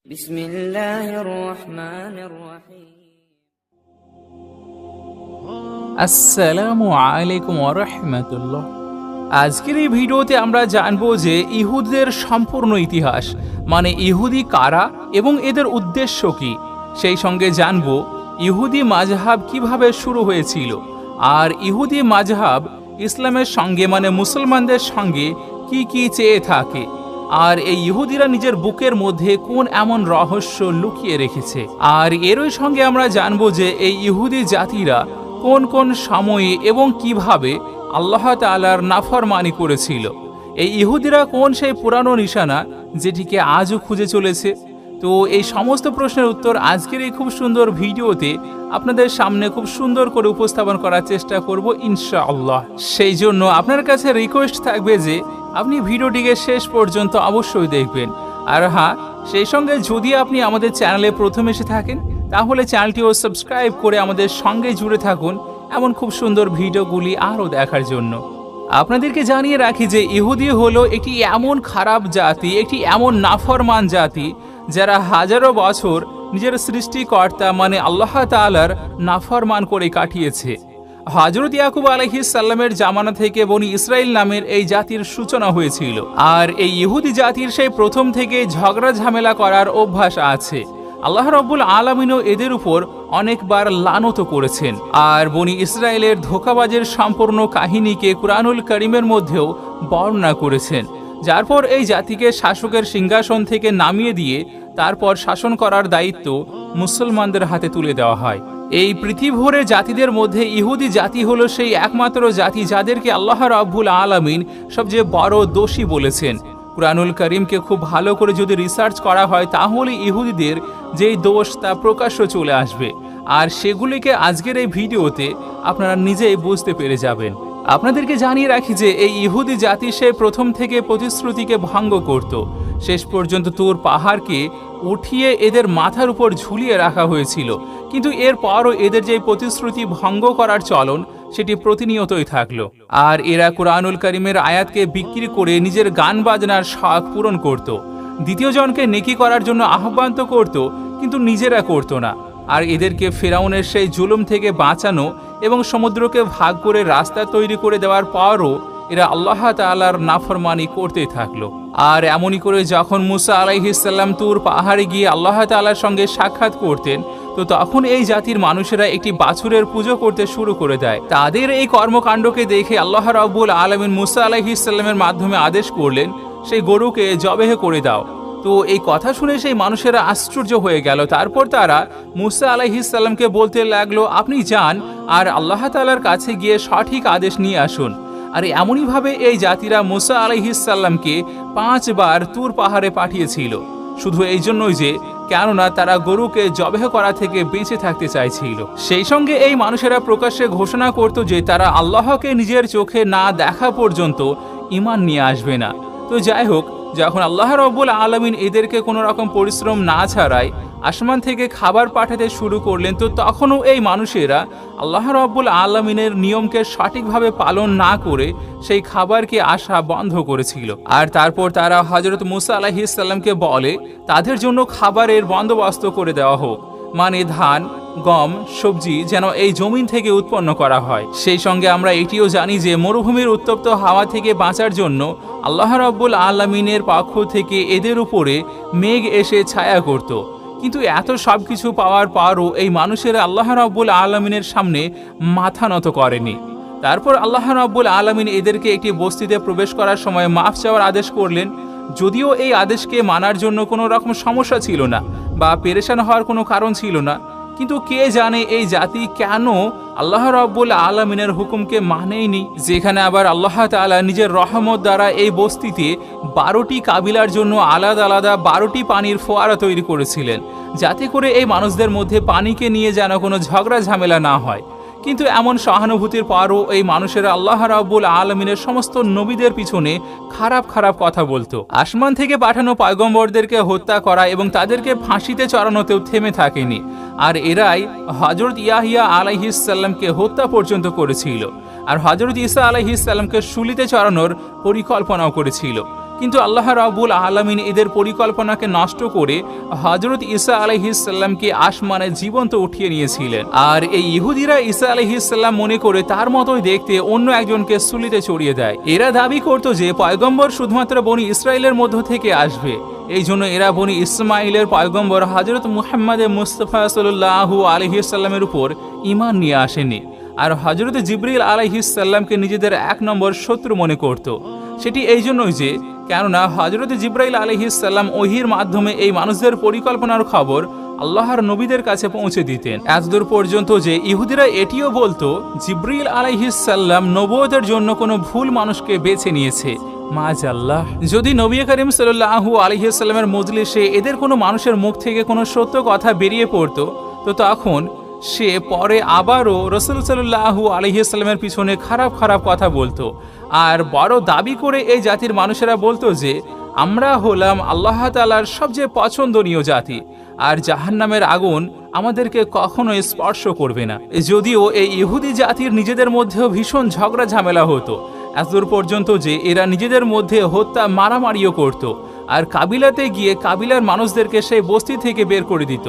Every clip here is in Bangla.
بسم الله الرحمن الرحيم আসসালামু আলাইকুম ওয়া রাহমাতুল্লাহ। আজকের এই ভিডিওতে আমরা জানবো যে ইহুদিদের সম্পূর্ণ ইতিহাস, মানে ইহুদি কারা এবং এদের উদ্দেশ্য কি। সেই সঙ্গে জানবো ইহুদি মাযহাব কিভাবে শুরু হয়েছিল, আর ইহুদি মাযহাব ইসলামের সঙ্গে মানে মুসলমানদের সঙ্গে কি কি চেয়ে থাকে, আর এই ইহুদিরা নিজের বুকের মধ্যে কোন এমন রহস্য লুকিয়ে রেখেছে। আর এরই সঙ্গে আমরা জানবো যে এই ইহুদি জাতিরা কোন কোন সময়ে এবং কিভাবে আল্লাহ তাআলার নাফরমানি করেছিল। এই ইহুদিরা কোন সেই পুরানো নিশানা যেটিকে আজও খুঁজে চলেছে। তো এই সমস্ত প্রশ্নের উত্তর আজকের এই খুব সুন্দর ভিডিওতে আপনাদের সামনে খুব সুন্দর করে উপস্থাপন করার চেষ্টা করব ইনশাআল্লাহ। সেই জন্য আপনার কাছে রিকোয়েস্ট থাকবে যে আপনি ভিডিওটিকে শেষ পর্যন্ত অবশ্যই দেখবেন। আর হ্যাঁ, সেই সঙ্গে যদি আপনি আমাদের চ্যানেলে প্রথম এসে থাকেন তাহলে চ্যানেলটিও সাবস্ক্রাইব করে আমাদের সঙ্গে জুড়ে থাকুন এমন খুব সুন্দর ভিডিওগুলি আরও দেখার জন্য। আপনাদেরকে জানিয়ে রাখি যে ইহুদি হলো একটি এমন খারাপ জাতি, একটি এমন নাফরমান জাতি যারা হাজারো বছর নিজের সৃষ্টিকর্তা মানে আল্লাহ তাআলার নাফরমান করে কাটিয়েছে। হযরত ইয়াকুব আলাইহিস সালামের জামানা থেকে বনি ইসরাইল নামের এই জাতির সূচনা হয়েছিল। আর এই ইহুদি জাতির সেই প্রথম থেকে ঝগড়া ঝামেলা করার অভ্যাস আছে। আল্লাহ রাব্বুল আলামিনও এদের উপর অনেকবার লানত করেছেন। আর বনি ইসরায়েলের ধোঁকাবাজের সম্পূর্ণ কাহিনীকে কুরআনুল কারীমের মধ্যেও বর্ণনা করেছেন, যার পর এই জাতিকে শাসকের সিংহাসন থেকে নামিয়ে দিয়ে তারপর শাসন করার দায়িত্ব মুসলমানদের হাতে তুলে দেওয়া হয়। এই পৃথিবীভরে জাতিদের মধ্যে ইহুদি জাতি হলো সেই একমাত্র জাতি যাদেরকে আল্লাহ রাব্বুল আলামিন সবচেয়ে বড় দোষী বলেছেন। কুরআনুল কারীমকে খুব ভালো করে যদি রিসার্চ করা হয় তাহলে ইহুদিদের যেই দোষ তা প্রকাশ্য চলে আসবে, আর সেগুলিকে আজকের এই ভিডিওতে আপনারা নিজেই বুঝতে পেরে যাবেন। আপনাদেরকে জানিয়ে রাখি যে এই ইহুদি জাতি সে প্রথম থেকে প্রতিশ্রুতিকে ভঙ্গ করত। শেষ পর্যন্ত তুর পাহাড়কে উঠিয়ে এদের মাথার উপর ঝুলিয়ে রাখা হয়েছিল, কিন্তু এরপরও এদের যে প্রতিশ্রুতি ভঙ্গ করার চলন সেটি প্রতিনিয়তই থাকলো। আর এরা কুরআনুল কারীমের আয়াতকে বিক্রি করে নিজের গান বাজনার শখ পূরণ করত। দ্বিতীয় জনকে নেকি করার জন্য আহ্বান তো করত, কিন্তু নিজেরা করত না। আর এদেরকে ফেরাউনের সেই জুলুম থেকে বাঁচানো এবং সমুদ্রকে ভাগ করে রাস্তা তৈরি করে দেওয়ার পরও এরা আল্লাহ তাআলার নাফরমানি করতেই থাকলো। আর এমনই করে যখন মুসা আলাইহিস সালাম তুর পাহাড়ে গিয়ে আল্লাহ তাআলার সঙ্গে সাক্ষাৎ করতেন, তো তখন এই জাতির মানুষেরা একটি বাছুরের পুজো করতে শুরু করে দেয়। তাদের এই কর্মকাণ্ডকে দেখে আল্লাহ রাব্বুল আলামিন মুসা আলাইহিস সালামের মাধ্যমে আদেশ করলেন সেই গরুকে জবেহ করে দাও। তো এই কথা শুনে সেই মানুষেরা আশ্চর্য হয়ে গেল। তারপর তারা মুসা আলাইহিস সালামকে বলতে লাগলো, আপনি যান আর আল্লাহ তাআলার কাছে গিয়ে সঠিক আদেশ নিয়ে আসুন। আর এমনইভাবে এই জাতিরা মুসা আলাইহিস সালামকে 5 বার তুর পাহাড়ে পাঠিয়েছিল, শুধু এই জন্যই যে কেননা তারা গরুকে জবেহ করা থেকে বেঁচে থাকতে চাইছিল। সেই সঙ্গে এই মানুষেরা প্রকাশ্যে ঘোষণা করত যে তারা আল্লাহকে নিজের চোখে না দেখা পর্যন্ত ঈমান নিয়ে আসবে না। তো যাই হোক, যখন আল্লাহ রাব্বুল আলামিন এদেরকে কোনো রকম পরিশ্রম না ছাড়াই আসমান থেকে খাবার পাঠাতে শুরু করলেন, তো তখনও এই মানুষেরা আল্লাহ রাব্বুল আলামিনের নিয়মকে সঠিকভাবে পালন না করে সেই খাবারকে আসা বন্ধ করেছিল। আর তারপর তারা হযরত মুসা আলাইহিস সালামকে বলে তাদের জন্য খাবারের বন্দোবস্ত করে দেওয়া হোক, মানে ধান, গম, সবজি যেন এই জমিন থেকে উৎপন্ন করা হয়। সেই সঙ্গে আমরা এটিও জানি যে মরুভূমির উত্তপ্ত হাওয়া থেকে বাঁচার জন্য আল্লাহ রাব্বুল আলামিনের পক্ষ থেকে এদের উপরে মেঘ এসে ছায়া করত। কিন্তু এত সব কিছু পাওয়ার পরও এই মানুষেরা আল্লাহ রাব্বুল আলামিনের সামনে মাথা নত করেনি। তারপর আল্লাহ রাব্বুল আলামিন এদেরকে একটি বস্তিতে প্রবেশ করার সময় মাফ চাওয়ার আদেশ করলেন। যদিও এই আদেশকে মানার জন্য কোনো রকম সমস্যা ছিল না বা পেরেশান হওয়ার কোনো কারণ ছিল না, কিন্তু কে জানে এই জাতি কেন আল্লাহ রাব্বুল আলামিনের হুকুমকে মানেইনি। যেখানে আবার আল্লাহ তাআলা নিজের রহমত দ্বারা এই বস্তিতে 12টি কাবিলার জন্য আলাদা আলাদা 12টি পানির ফোয়ারা তৈরি করেছিলেন, যাতে করে এই মানুষদের মধ্যে পানিকে নিয়ে যেন কোনো ঝগড়া ঝামেলা না হয়। কিন্তু এমন সহানুভূতির পরও এই মানুষেরা আল্লাহ রাব্বুল আলামিনের সমস্ত নবীদের পিছনে খারাপ খারাপ কথা বলতো। আসমান থেকে পাঠানো পয়গম্বরদেরকে হত্যা করা এবং তাদেরকে ফাঁসিতে চড়ানোতেও থেমে থাকেনি। আর এরাই হযরত ইয়াহিয়া আলাইহিস সালামকে হত্যা পর্যন্ত করেছিল, আর হযরত ঈসা আলাইহিস সালামকে শুলিতে চড়ানোর পরিকল্পনাও করেছিল। কিন্তু আল্লাহ রাব্বুল আলামিন এদের পরিকল্পনাকে নষ্ট করে হযরত ঈসা আলাইহিস সালামকে আসমানে জীবন্ত উঠিয়ে নিয়েছিলেন। আর এই ইহুদিরা ঈসা আলাইহিস সালাম মনে করে তার মতোই দেখতে অন্য একজনকে সুলিতে চড়িয়ে দেয়। এরা দাবি করত যে পয়গম্বর শুধুমাত্র বনি ইসরায়েলের মধ্য থেকে আসবে। এই জন্য এরা বনি ইসমাইলের পয়গম্বর হযরত মুহাম্মদ মুস্তাফা সাল্লাল্লাহু আলাইহি সাল্লামের উপর ঈমান নিয়ে আসেনি, আর হযরত জিবরিল আলাইহিস সালামকে নিজেদের এক নম্বর শত্রু মনে করত। সেটি এই জন্যই যে কেননা হযরত জিবরাইল আলাইহিস সালাম ওহীর মাধ্যমে এই মানুষদের পরিকল্পনার খবর আল্লাহর নবীদের কাছে পৌঁছে দিতেন, এতদূর পর্যন্ত যে ইহুদিরা এটিও বলতো জিবরিল আলাইহিস সালাম নবুয়তের জন্য কোনো ভুল মানুষকে বেছে নিয়েছে। মাশাআল্লাহ, যদি নবী করিম সাল্লাল্লাহু আলাইহি সাল্লামের মজলিসে এদের কোনো মানুষের মুখ থেকে কোনো সত্য কথা বেরিয়ে পড়তো, তো তখন সে পরে আবারও রাসূল সাল্লাল্লাহু আলাইহি সাল্লামের পিছনে খারাপ খারাপ কথা বলতো। আর বড় দাবি করে এই জাতির মানুষেরা বলতো যে আমরা হলাম আল্লাহ তাআলার সবচেয়ে পছন্দনীয় জাতি, আর জাহান্নামের আগুন আমাদেরকে কখনোই স্পর্শ করবে না। যদিও এই ইহুদি জাতির নিজেদের মধ্যেও ভীষণ ঝগড়া ঝামেলা হতো, এতদূর পর্যন্ত যে এরা নিজেদের মধ্যে হত্যা মারামারিও করত, আর কাবিলাতে গিয়ে কাবিলার মানুষদেরকে সেই বস্তি থেকে বের করে দিত,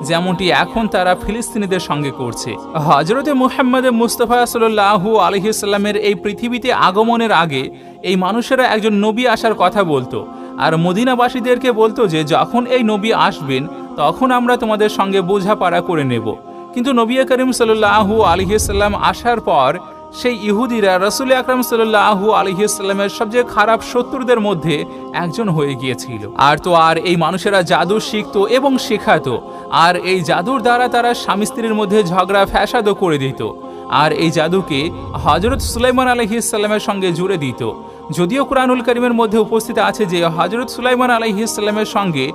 যেমনটি এখন তারা ফিলিস্তিনিদের সঙ্গে করছে। হযরত মুহাম্মদ মুস্তাফা সাল্লাল্লাহু আলাইহি সাল্লামের এই পৃথিবীতে আগমনের আগে এই মানুষেরা একজন নবী আসার কথা বলতো, আর মদিনাবাসীদেরকে বলতো যে যখন এই নবী আসবেন তখন আমরা তোমাদের সঙ্গে বোঝাপড়া করে নেব। কিন্তু নবী করিম সাল্লাল্লাহু আলাইহি সাল্লাম আসার পর সেই ইহুদিরা রাসূল আকরাম সাল্লাল্লাহু আলাইহি সাল্লামের সবচেয়ে খারাপ শত্রুদের মধ্যে একজন হয়ে গিয়েছিল। আর এই মানুষেরা জাদু শিখতো এবং শেখাতো, আর এই জাদুর দ্বারা তারা স্বামী স্ত্রীর মধ্যে ঝগড়া ফ্যাসাদও করে দিত, আর এই জাদুকে হযরত সুলাইমান আলাইহিস সালামের সঙ্গে জুড়ে দিত। যদিও কুরআনুল কারীমের মধ্যে উপস্থিত আছে যে হযরত সুলাইমান আলাইহিস সালামের সঙ্গে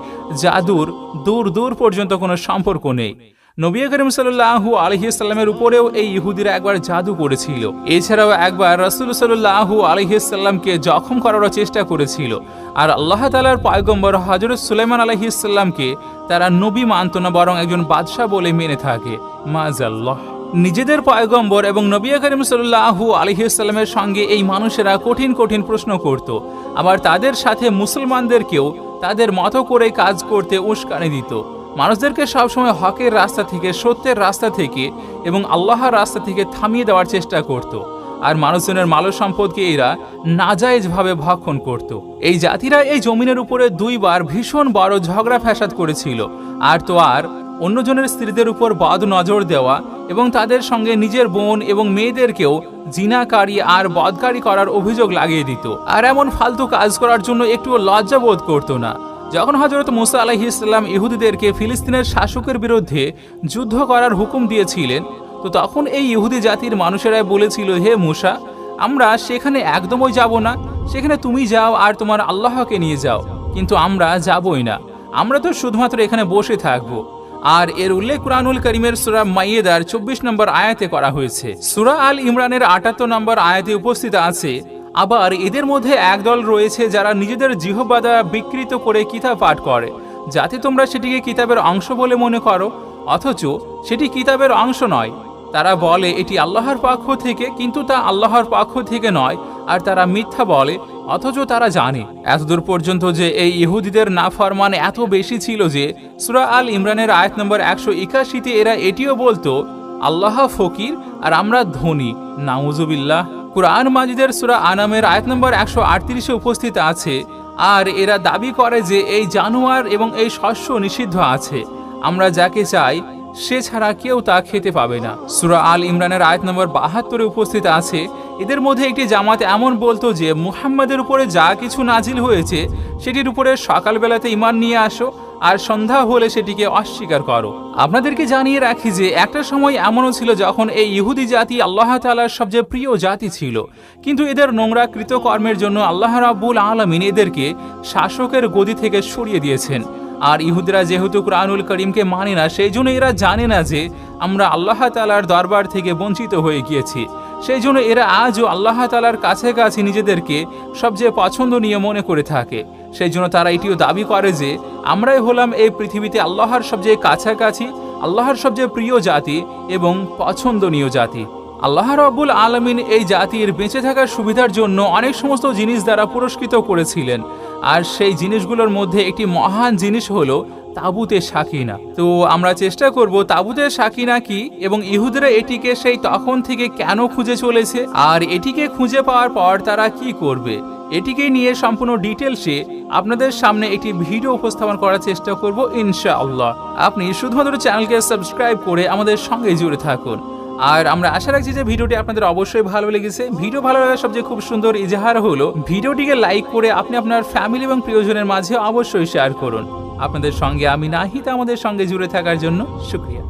জাদুর দূর দূর পর্যন্ত কোনো সম্পর্ক নেই। নবী করিম সাল্লাল্লাহু আলাইহি সাল্লামের উপরেও এই ইহুদিরা একবার জাদু করেছিল। এছাড়াও একবার রাসূল সাল্লাল্লাহু আলাইহি সাল্লামকে জখম করার চেষ্টা করেছিল, আর আল্লাহ তাআলার পয়গম্বর হযরত সুলাইমান আলাইহিস সাল্লামকে তারা নবী মানত না, বরং একজন বাদশা বলে মেনে থাকে। মাআযাল্লাহ, নিজেদের পয়গম্বর এবং নবী করিম সাল্লাল্লাহু আলাইহি সাল্লামের সঙ্গে এই মানুষেরা কঠিন কঠিন প্রশ্ন করত, আবার তাদের সাথে মুসলমানদেরকেও তাদের মতো করে কাজ করতে উস্কানি দিত। মানুষদেরকে সবসময় হকের রাস্তা থেকে, সত্যের রাস্তা থেকে এবং আল্লাহর রাস্তা থেকে থামিয়ে দেওয়ার চেষ্টা করত, আর মানুষজনের মাল সম্পদকে এরা নাজায়েজভাবে ভক্ষণ করত। এই জাতিরা এই জমিনের উপরে দুইবার ভীষণ বড় ঝগড়া ফ্যাসাদ করেছিল, আর অন্যজনের স্ত্রীদের উপর বদ নজর দেওয়া এবং তাদের সঙ্গে নিজের বোন এবং মেয়েদেরকেও জিনাকারী আর বদকারী করার অভিযোগ লাগিয়ে দিত, আর এমন ফালতু কাজ করার জন্য একটুও লজ্জা বোধ করতো না। যখন হযরত মুসা আলাইহিস সালাম ইহুদিদেরকে ফিলিস্তিনের শাসকের বিরুদ্ধে যুদ্ধ করার হুকুম দিয়েছিলেন, তো তখন এই ইহুদি জাতির মানুষেরাই বলেছিল, হে মুসা, আমরা সেখানে একদমই যাব না, সেখানে তুমি যাও আর তোমার আল্লাহকে নিয়ে যাও, কিন্তু আমরা যাবই না, আমরা তো শুধুমাত্র এখানে বসে থাকব। আর এর উল্লেখ কুরআনুল কারীমের সূরা মাইয়েদার 24 নম্বর আয়াতে করা হয়েছে। সূরা আল ইমরানের 78 নম্বর আয়াতে উপস্থিত আছে, আবার এদের মধ্যে একদল রয়েছে যারা নিজেদের জিহ্বা দ্বারা বিকৃত করে কিতাব পাঠ করে, যাতে তোমরা সেটিকে কিতাবের অংশ বলে মনে করো, অথচ সেটি কিতাবের অংশ নয়। তারা বলে এটি আল্লাহর পক্ষ থেকে, কিন্তু তা আল্লাহর পক্ষ থেকে নয়, আর তারা মিথ্যা বলে, অথচ তারা জানে। এতদূর পর্যন্ত যে এই ইহুদিদের নাফরমান এত বেশি ছিল যে সূরা আল ইমরানের আয়াত নম্বর 181-তে এরা এটিও বলতো আল্লাহ ফকির আর আমরা ধনী। নাউজুবিল্লাহ। কুরআন মাজিদের সূরা আনামের আয়াত নম্বর 138-এ উপস্থিত আছে, আর এরা দাবি করে যে এই জানোয়ার এবং এই শস্য নিষিদ্ধ আছে, আমরা যাকে চাই সে ছাড়া কেউ তা খেতে পাবে না। সূরা আল ইমরানের আয়াত নম্বর 72-এ উপস্থিত আছে, এদের মধ্যে একটি জামাত এমন বলতো যে মুহাম্মাদের উপরে যা কিছু নাজিল হয়েছে সেটির উপরে সকালবেলাতে ঈমান নিয়ে আসো, আর সন্ধ্যা হলে সেটিকে অস্বীকার করো। আপনাদেরকে জানিয়ে রাখি যে একটা সময় এমনও ছিল যখন এই ইহুদি জাতি আল্লাহ তাআলার সবচেয়ে প্রিয় জাতি ছিল, কিন্তু এদের নোংরা কৃতকর্মের জন্য আল্লাহ রাব্বুল আলামিন এদেরকে শাসকের গদি থেকে সরিয়ে দিয়েছেন। আর ইহুদিরা যেহেতু কুরআনুল কারীমকে মানে না, সেই জন্য এরা জানে না যে আমরা আল্লাহ তাআলার দরবার থেকে বঞ্চিত হয়ে গিয়েছি। সেই জন্য এরা আজও আল্লাহ তাআলার কাছাকাছি নিজেদেরকে সবচেয়ে পছন্দনীয় মনে করে থাকে। সেই জন্য তারা এটিও দাবি করে যে আমরাই হলাম এই পৃথিবীতে আল্লাহর সবচেয়ে কাছাকাছি, আল্লাহর সবচেয়ে প্রিয় জাতি এবং পছন্দনীয় জাতি। আল্লাহ রাব্বুল আলামিন এই জাতির বেঁচে থাকার সুবিধার জন্য অনেক সমস্ত জিনিস দ্বারা পুরস্কৃত করেছিলেন, আর সেই জিনিসগুলোর মধ্যে একটি মহান জিনিস হলো তাবুতে সাকিনা। তো আমরা চেষ্টা করব তাবুতে সাকিনা কি এবং ইহুদিরা এটিকে সেই তখন থেকে কেন খুঁজে চলেছে, আর এটিকে খুঁজে পাওয়ার পর তারা কি করবে, এটিকে নিয়ে সম্পূর্ণ ডিটেলসে আপনাদের সামনে একটি ভিডিও উপস্থাপন করার চেষ্টা করব ইনশাআল্লাহ। আপনি শুধুমাত্র চ্যানেলকে সাবস্ক্রাইব করে আমাদের সঙ্গে জুড়ে থাকুন। আর আমরা আশা রাখছি যে ভিডিওটি আপনাদের অবশ্যই ভালো লেগেছে। ভিডিও ভালো লাগার সবচেয়ে খুব সুন্দর ইজাহার হলো ভিডিওটিকে লাইক করে আপনি আপনার ফ্যামিলি এবং প্রিয়জনের মাঝে অবশ্যই শেয়ার করুন। আপনাদের সঙ্গে আমি নাহিদ, আমাদের সঙ্গে জুড়ে থাকার জন্য শুকরিয়া।